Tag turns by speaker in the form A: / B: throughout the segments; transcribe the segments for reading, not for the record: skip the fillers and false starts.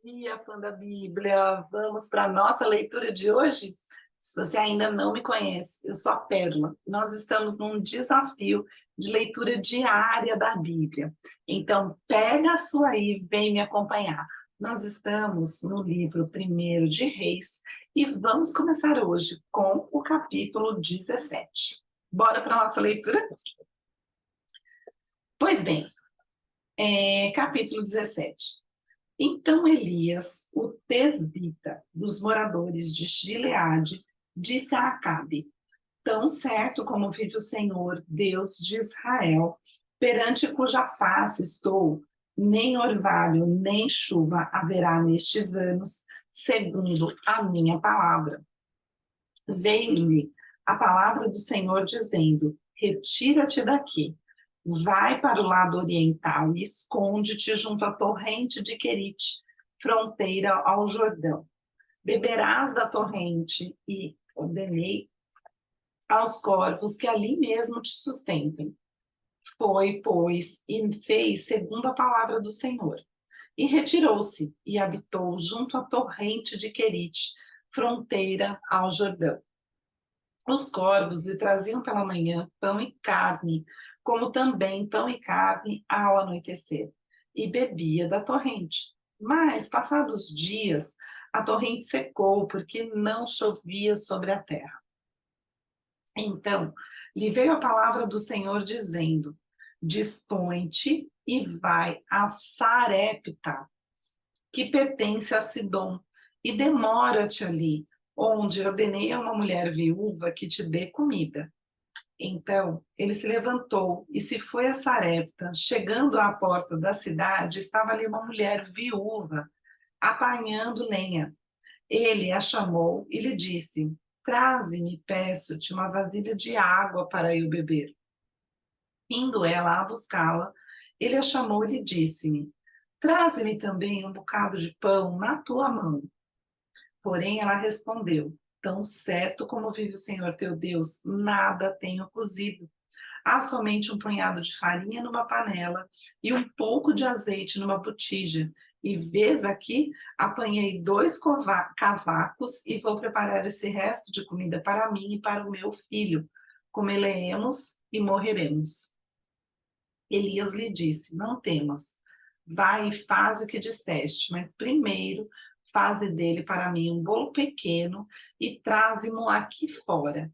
A: Dia, fã da Bíblia. Vamos para a nossa leitura de hoje? Se você ainda não me conhece, eu sou a Pérola. Nós estamos num desafio de leitura diária da Bíblia. Então, pega a sua aí e vem me acompanhar. Nós estamos no livro 1 de Reis e vamos começar hoje com o capítulo 17. Bora para a nossa leitura? Pois bem, capítulo 17. Então Elias, o tesbita dos moradores de Gileade, disse a Acabe: Tão certo como vive o Senhor, Deus de Israel, perante cuja face estou, nem orvalho, nem chuva haverá nestes anos, segundo a minha palavra. Veio-lhe a palavra do Senhor dizendo: Retira-te daqui, vai para o lado oriental e esconde-te junto à torrente de Querite, fronteira ao Jordão. Beberás da torrente e ordenei aos corvos que ali mesmo te sustentem. Foi, pois, e fez segundo a palavra do Senhor. E retirou-se e habitou junto à torrente de Querite, fronteira ao Jordão. Os corvos lhe traziam pela manhã pão e carne, como também pão e carne ao anoitecer, e bebia da torrente. Mas, passados dias, a torrente secou, porque não chovia sobre a terra. Então, lhe veio a palavra do Senhor dizendo: Dispõe-te e vai a Sarepta, que pertence a Sidom, e demora-te ali, onde ordenei a uma mulher viúva que te dê comida. Então ele se levantou e se foi a Sarepta. Chegando à porta da cidade, estava ali uma mulher viúva, apanhando lenha. Ele a chamou e lhe disse: Traze-me, peço-te, uma vasilha de água para eu beber. Indo ela a buscá-la, ele a chamou e lhe disse: Traze-me também um bocado de pão na tua mão. Porém, ela respondeu: Tão certo como vive o Senhor teu Deus, nada tenho cozido. Há somente um punhado de farinha numa panela e um pouco de azeite numa botija. E vês aqui, apanhei 2 cavacos e vou preparar esse resto de comida para mim e para o meu filho. Comeremos e morreremos. Elias lhe disse: Não temas, vai e faz o que disseste, mas primeiro faze dele para mim um bolo pequeno e traze-mo aqui fora.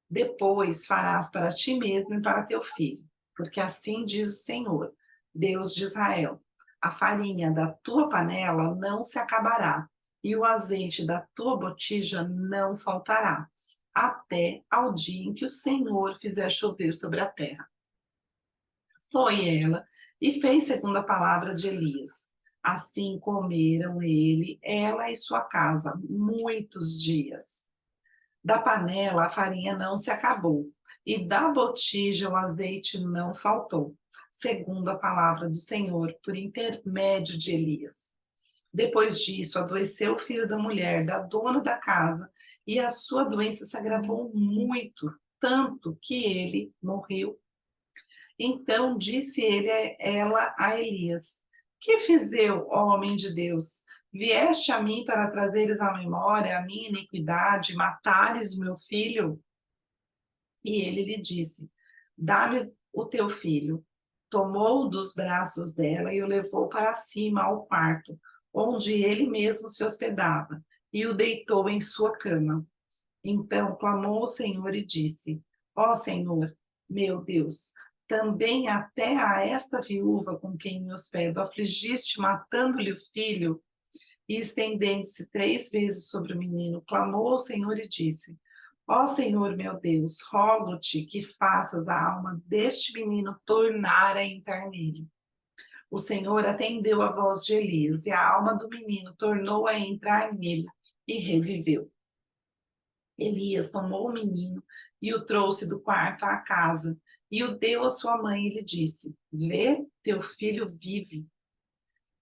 A: Depois farás para ti mesmo e para teu filho, porque assim diz o Senhor, Deus de Israel: a farinha da tua panela não se acabará, e o azeite da tua botija não faltará, até ao dia em que o Senhor fizer chover sobre a terra. Foi ela e fez segundo a palavra de Elias. Assim comeram ele, ela e sua casa, muitos dias. Da panela a farinha não se acabou, e da botija o azeite não faltou, segundo a palavra do Senhor, por intermédio de Elias. Depois disso, adoeceu o filho da mulher, da dona da casa, e a sua doença se agravou muito, tanto que ele morreu. Então disse ela a Elias: Que fiz eu, ó homem de Deus? Vieste a mim para trazeres à memória a minha iniquidade, matares o meu filho? E ele lhe disse: Dá-me o teu filho. Tomou-o dos braços dela e o levou para cima ao quarto, onde ele mesmo se hospedava, e o deitou em sua cama. Então clamou ao Senhor e disse: Ó Senhor, meu Deus, também até a esta viúva com quem me hospedo afligiste, matando-lhe o filho. E estendendo-se 3 vezes sobre o menino, clamou ao Senhor e disse: Ó Senhor meu Deus, rogo-te que faças a alma deste menino tornar a entrar nele. O Senhor atendeu a voz de Elias, e a alma do menino tornou a entrar nele, e reviveu. Elias tomou o menino e o trouxe do quarto à casa, e o deu à sua mãe e lhe disse: Vê, teu filho vive.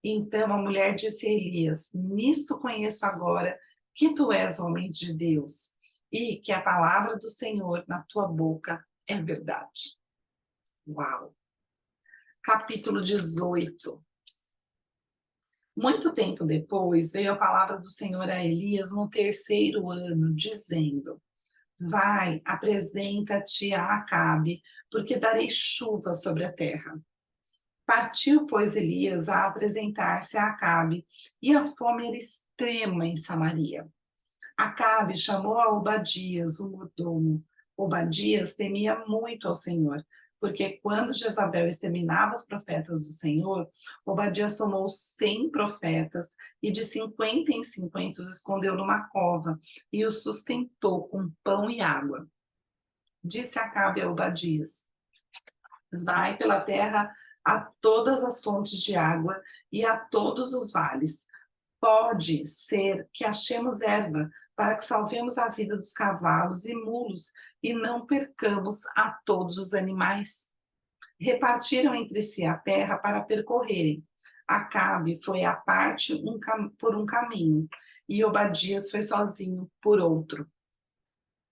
A: Então a mulher disse a Elias: Nisto conheço agora que tu és homem de Deus, e que a palavra do Senhor na tua boca é verdade. Uau! Capítulo 18. Muito tempo depois, veio a palavra do Senhor a Elias no 3º ano, dizendo: Vai, apresenta-te a Acabe, porque darei chuva sobre a terra. Partiu, pois, Elias a apresentar-se a Acabe, e a fome era extrema em Samaria. Acabe chamou a Obadias, o mordomo. Obadias temia muito ao Senhor, porque quando Jezabel exterminava os profetas do Senhor, Obadias tomou 100 profetas e de 50 em 50 os escondeu numa cova e os sustentou com pão e água. Disse Acabe a Obadias: Vai pela terra a todas as fontes de água e a todos os vales. Pode ser que achemos erva para que salvemos a vida dos cavalos e mulos e não percamos a todos os animais. Repartiram entre si a terra para percorrerem. Acabe foi à parte por um caminho e Obadias foi sozinho por outro.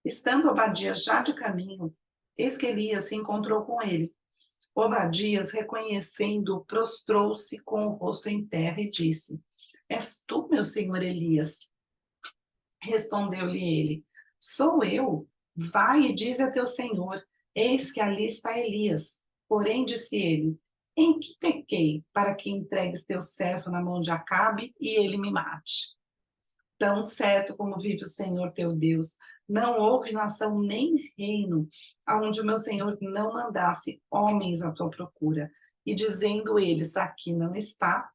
A: Estando Obadias já de caminho, eis que Elias se encontrou com ele. Obadias, reconhecendo-o, prostrou-se com o rosto em terra e disse: És tu, meu senhor Elias? Respondeu-lhe ele: Sou eu. Vai e dize a teu senhor: Eis que ali está Elias. Porém, disse ele: Em que pequei para que entregues teu servo na mão de Acabe e ele me mate? Tão certo como vive o Senhor teu Deus, não houve nação nem reino aonde o meu Senhor não mandasse homens à tua procura. E dizendo eles: Aqui não está,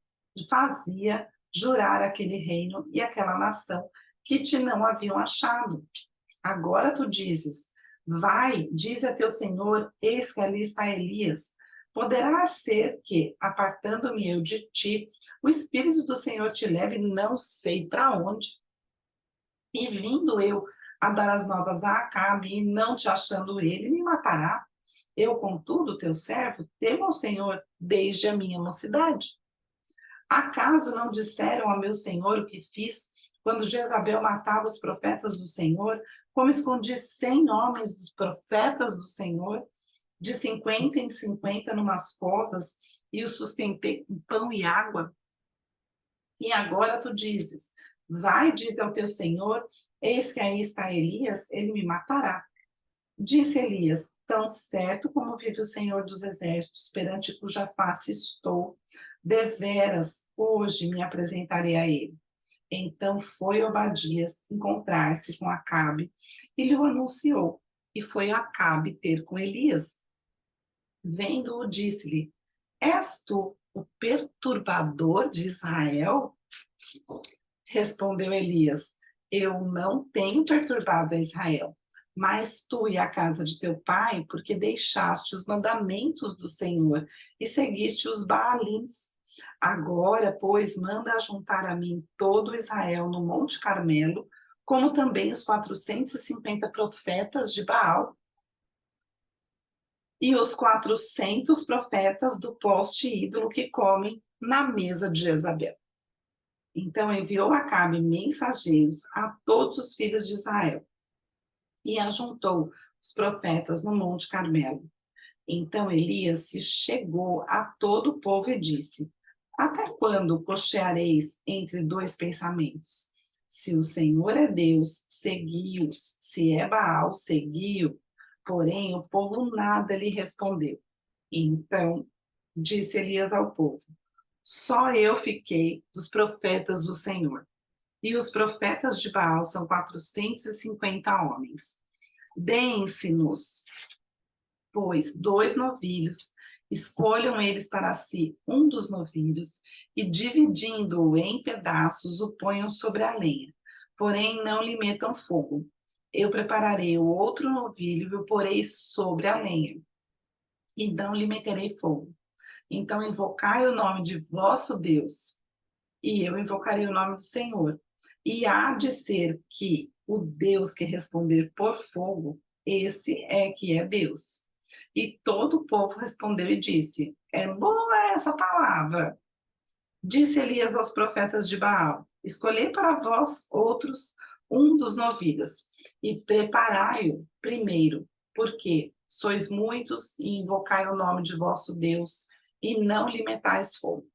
A: fazia jurar aquele reino e aquela nação que te não haviam achado. Agora tu dizes: Vai, dize a teu Senhor: Eis que ali está Elias. Poderá ser que, apartando-me eu de ti, o Espírito do Senhor te leve não sei para onde. E vindo eu a dar as novas a Acabe, e não te achando ele, me matará. Eu, contudo, teu servo, temo ao Senhor desde a minha mocidade. Acaso não disseram a meu senhor o que fiz quando Jezabel matava os profetas do Senhor, como escondi 100 homens dos profetas do Senhor, de 50 em 50 numas covas, e os sustentei com pão e água? E agora tu dizes: Vai, diz ao teu senhor: Eis que aí está Elias, ele me matará. Disse Elias: Tão certo como vive o Senhor dos exércitos, perante cuja face estou, deveras hoje me apresentarei a ele. Então foi Obadias encontrar-se com Acabe e lhe o anunciou. E foi Acabe ter com Elias. Vendo-o, disse-lhe: És tu o perturbador de Israel? Respondeu Elias: Eu não tenho perturbado a Israel, mas tu e a casa de teu pai, porque deixaste os mandamentos do Senhor e seguiste os Baalins. Agora, pois, manda ajuntar a mim todo Israel no Monte Carmelo, como também os 450 profetas de Baal e os 400 profetas do poste ídolo que comem na mesa de Jezabel. Então enviou Acabe mensageiros a todos os filhos de Israel e ajuntou os profetas no Monte Carmelo. Então Elias se chegou a todo o povo e disse: Até quando cocheareis entre dois pensamentos? Se o Senhor é Deus, segui-os; se é Baal, segui-o. Porém, o povo nada lhe respondeu. Então disse Elias ao povo: Só eu fiquei dos profetas do Senhor. E os profetas de Baal são 450 homens. Deem-se-nos, pois, 2 novilhos, escolham eles para si um dos novilhos, e dividindo-o em pedaços, o ponham sobre a lenha. Porém, não lhe metam fogo. Eu prepararei o outro novilho e o porei sobre a lenha, e não lhe meterei fogo. Então invocai o nome de vosso Deus, e eu invocarei o nome do Senhor. E há de ser que o Deus que responder por fogo, esse é que é Deus. E todo o povo respondeu e disse: É boa essa palavra. Disse Elias aos profetas de Baal: Escolhei para vós outros um dos novilhos, e preparai-o primeiro, porque sois muitos, e invocai o nome de vosso Deus, e não lhe metais fogo.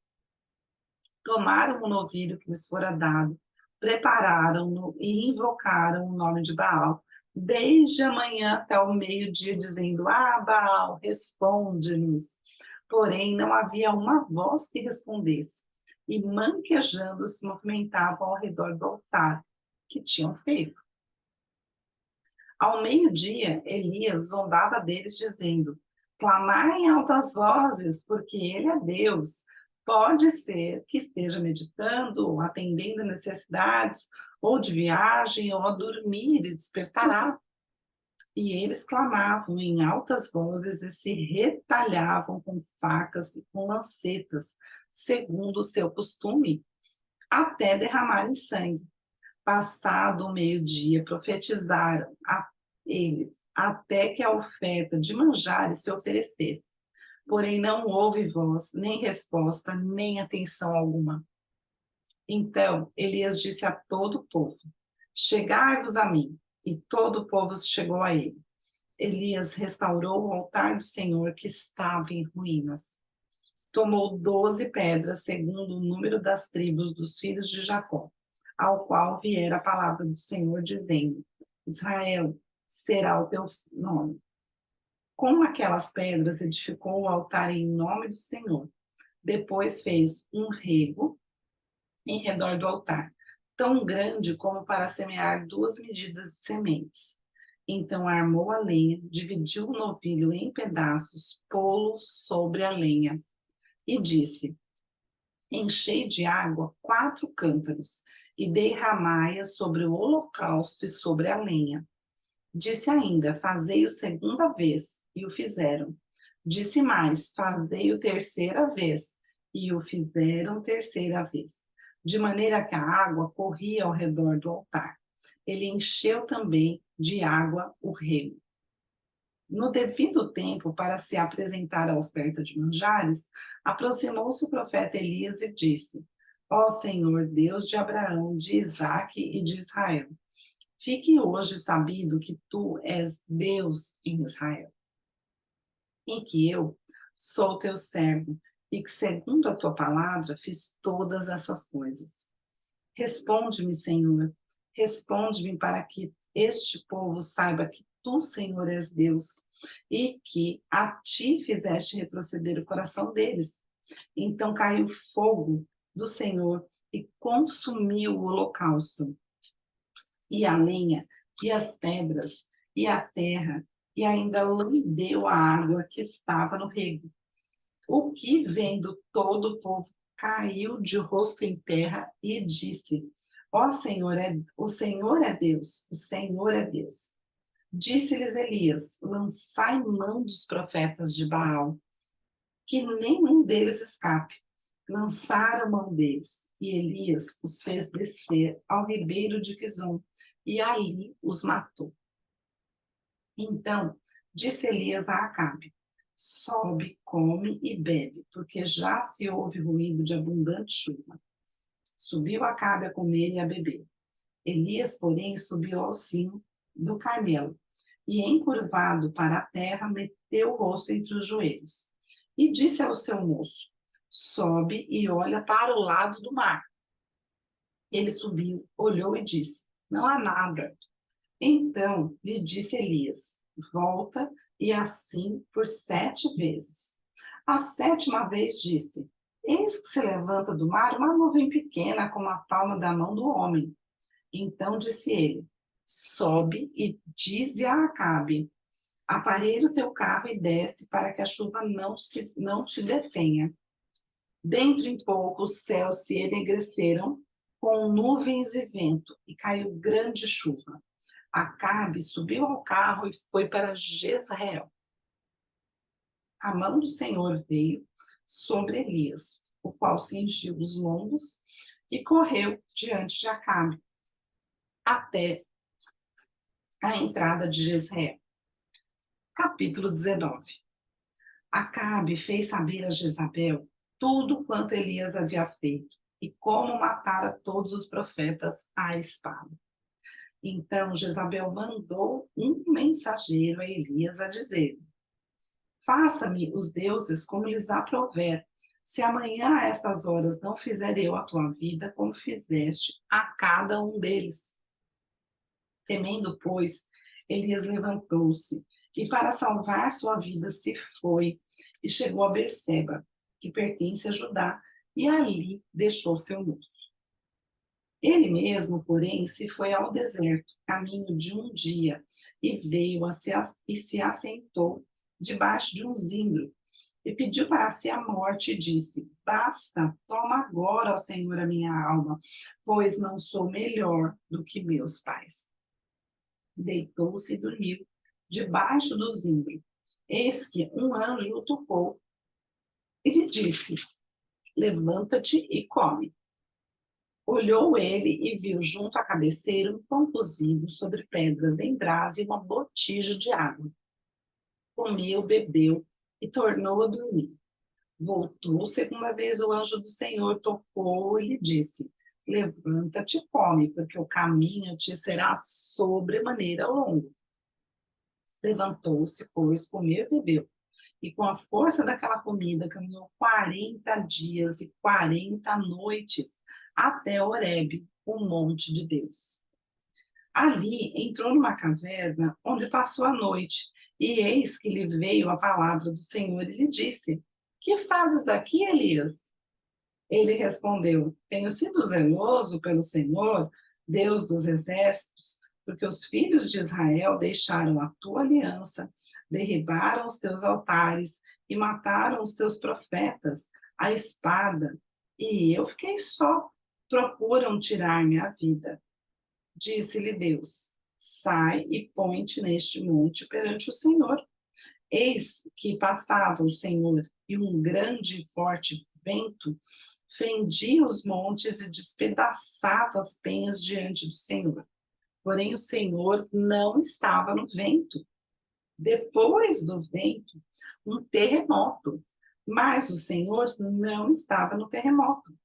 A: Tomaram o novilho que lhes fora dado, prepararam-no e invocaram o nome de Baal, desde a manhã até o meio-dia, dizendo: Ah, Baal, responde-nos. Porém, não havia uma voz que respondesse, e manquejando se movimentavam ao redor do altar que tinham feito. Ao meio-dia, Elias zombava deles, dizendo: Clamai em altas vozes, porque ele é Deus. Pode ser que esteja meditando, ou atendendo necessidades, ou de viagem, ou a dormir e despertará. E eles clamavam em altas vozes e se retalhavam com facas e com lancetas, segundo o seu costume, até derramarem sangue. Passado o meio-dia, profetizaram a eles, até que a oferta de manjares se oferecesse. Porém, não houve voz, nem resposta, nem atenção alguma. Então, Elias disse a todo o povo: Chegai-vos a mim. E todo o povo chegou a ele. Elias restaurou o altar do Senhor que estava em ruínas. Tomou 12 pedras, segundo o número das tribos dos filhos de Jacó, ao qual viera a palavra do Senhor, dizendo: Israel será o teu nome. Com aquelas pedras edificou o altar em nome do Senhor. Depois fez um rego em redor do altar, tão grande como para semear 2 medidas de sementes. Então armou a lenha, dividiu o novilho em pedaços, pô-lo sobre a lenha, e disse: Enchei de água 4 cântaros, e derramai-a sobre o holocausto e sobre a lenha. Disse ainda: Fazei-o segunda vez, e o fizeram. Disse mais: Fazei-o terceira vez, e o fizeram terceira vez. De maneira que a água corria ao redor do altar. Ele encheu também de água o rego. No devido tempo, para se apresentar a oferta de manjares, aproximou-se o profeta Elias e disse: Ó Senhor, Deus de Abraão, de Isaque e de Israel, fique hoje sabido que tu és Deus em Israel, e que eu sou teu servo, e que, segundo a tua palavra, fiz todas essas coisas. Responde-me, Senhor, responde-me para que este povo saiba que tu, Senhor, és Deus, e que a ti fizeste retroceder o coração deles. Então caiu fogo do Senhor e consumiu o holocausto, e a lenha, e as pedras, e a terra, e ainda lambeu a água que estava no rego. O que, vendo todo o povo, caiu de rosto em terra e disse: Ó Senhor, o Senhor é Deus, o Senhor é Deus. Disse-lhes Elias: Lançai mão dos profetas de Baal, que nenhum deles escape. Lançaram mão deles, e Elias os fez descer ao ribeiro de Quizon, e ali os matou. Então disse Elias a Acabe: Sobe, come e bebe, porque já se ouve ruído de abundante chuva. Subiu Acabe a comer e a beber. Elias, porém, subiu ao cimo do Carmelo, e encurvado para a terra, meteu o rosto entre os joelhos. E disse ao seu moço: Sobe e olha para o lado do mar. Ele subiu, olhou e disse: Não há nada. Então lhe disse Elias: Volta, e assim por 7 vezes. A 7ª vez disse: Eis que se levanta do mar uma nuvem pequena como a palma da mão do homem. Então disse ele: Sobe e dize a Acabe: Aparelha o teu carro e desce, para que a chuva não te detenha. Dentro em pouco os céus se enegreceram com nuvens e vento, e caiu grande chuva. Acabe subiu ao carro e foi para Jezreel. A mão do Senhor veio sobre Elias, o qual cingiu os lombos e correu diante de Acabe até a entrada de Jezreel. Capítulo 19. Acabe fez saber a Jezabel tudo quanto Elias havia feito e como matara todos os profetas à espada. Então Jezabel mandou um mensageiro a Elias a dizer: Faça-me os deuses como lhes aprouver, Se amanhã a estas horas não fizer eu a tua vida como fizeste a cada um deles. Temendo, pois, Elias levantou-se e, para salvar sua vida, se foi e chegou a Berseba, que pertence a Judá, e ali deixou seu moço. Ele mesmo, porém, se foi ao deserto, caminho de um dia, e veio e se assentou debaixo de um zimbro, e pediu para si a morte, e disse: Basta, toma agora, ó Senhor, a minha alma, pois não sou melhor do que meus pais. Deitou-se e dormiu debaixo do zimbro. Eis que um anjo o tocou e lhe disse: Levanta-te e come. Olhou ele e viu junto à cabeceira um pão cozido sobre pedras em brasa e uma botija de água. Comeu, bebeu e tornou a dormir. Voltou segunda vez o anjo do Senhor, tocou e lhe disse: Levanta-te e come, porque o caminho te será sobremaneira longo. Levantou-se, pois, comeu e bebeu. E com a força daquela comida caminhou 40 dias e 40 noites até Horebe, o monte de Deus. Ali entrou numa caverna onde passou a noite, e eis que lhe veio a palavra do Senhor e lhe disse: Que fazes aqui, Elias? Ele respondeu: Tenho sido zeloso pelo Senhor, Deus dos exércitos, porque os filhos de Israel deixaram a tua aliança, derribaram os teus altares e mataram os teus profetas à espada, e eu fiquei só. Procuram tirar-me a vida. Disse-lhe Deus: Sai e põe-te neste monte perante o Senhor. Eis que passava o Senhor, e um grande e forte vento fendia os montes e despedaçava as penhas diante do Senhor. Porém, o Senhor não estava no vento. Depois do vento, um terremoto. Mas o Senhor não estava no terremoto.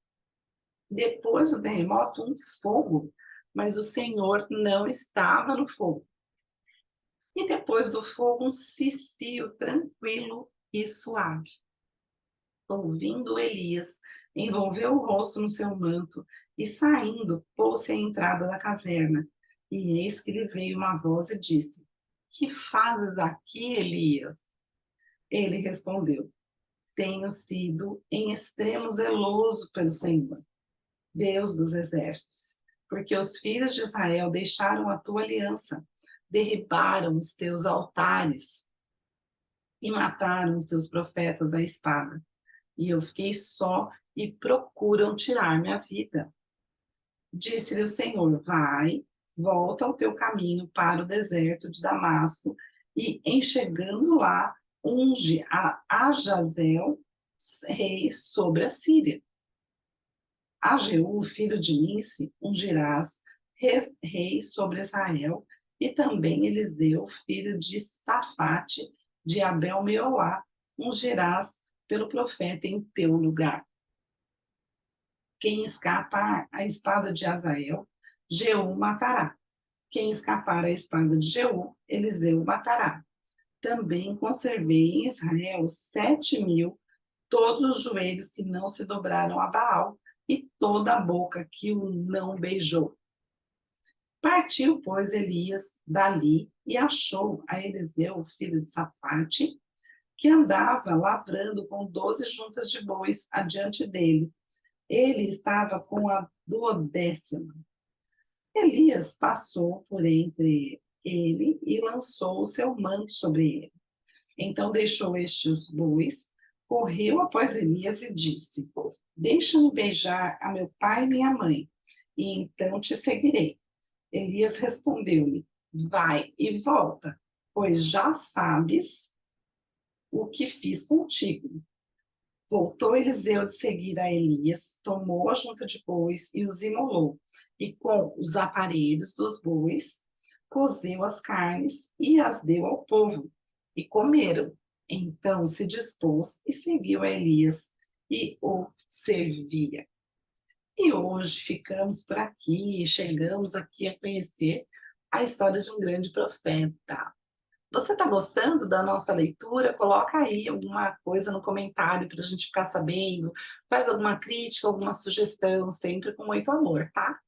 A: Depois do terremoto, um fogo. Mas o Senhor não estava no fogo. E depois do fogo, um cicio tranquilo e suave. Ouvindo Elias, envolveu o rosto no seu manto e, saindo, pôs-se à entrada da caverna. E eis que lhe veio uma voz e disse: Que fazes aqui, Elias? Ele respondeu: Tenho sido em extremo zeloso pelo Senhor, Deus dos exércitos, porque os filhos de Israel deixaram a tua aliança, derribaram os teus altares e mataram os teus profetas à espada. E eu fiquei só e procuram tirar minha vida. Disse-lhe o Senhor: Vai, volta ao teu caminho para o deserto de Damasco, e em chegando lá, unge a Ajazel, rei sobre a Síria. A Jeú, filho de Ninsi, ungirás rei sobre Israel, e também Eliseu, filho de Safate, de Abel-Meolá, ungirás pelo profeta em teu lugar. Quem escapa à espada de Azael, Jeú matará. Quem escapar à espada de Jeú, Eliseu matará. Também conservei em Israel 7.000, todos os joelhos que não se dobraram a Baal, e toda a boca que o não beijou. Partiu, pois, Elias dali e achou a Eliseu, filho de Safate, que andava lavrando com 12 juntas de bois adiante dele. Ele estava com a 12ª. Elias passou por entre ele e lançou o seu manto sobre ele. Então deixou estes bois, correu após Elias e disse: Deixa-me beijar a meu pai e minha mãe, e então te seguirei. Elias respondeu-lhe: Vai e volta, pois já sabes o que fiz contigo. Voltou Eliseu de seguir a Elias, tomou a junta de bois e os imolou, e com os aparelhos dos bois, cozeu as carnes e as deu ao povo, e comeram. Então se dispôs e seguiu a Elias, e o servia. E hoje ficamos por aqui, chegamos aqui a conhecer a história de um grande profeta. Você está gostando da nossa leitura? Coloca aí alguma coisa no comentário para a gente ficar sabendo, faz alguma crítica, alguma sugestão, sempre com muito amor, tá?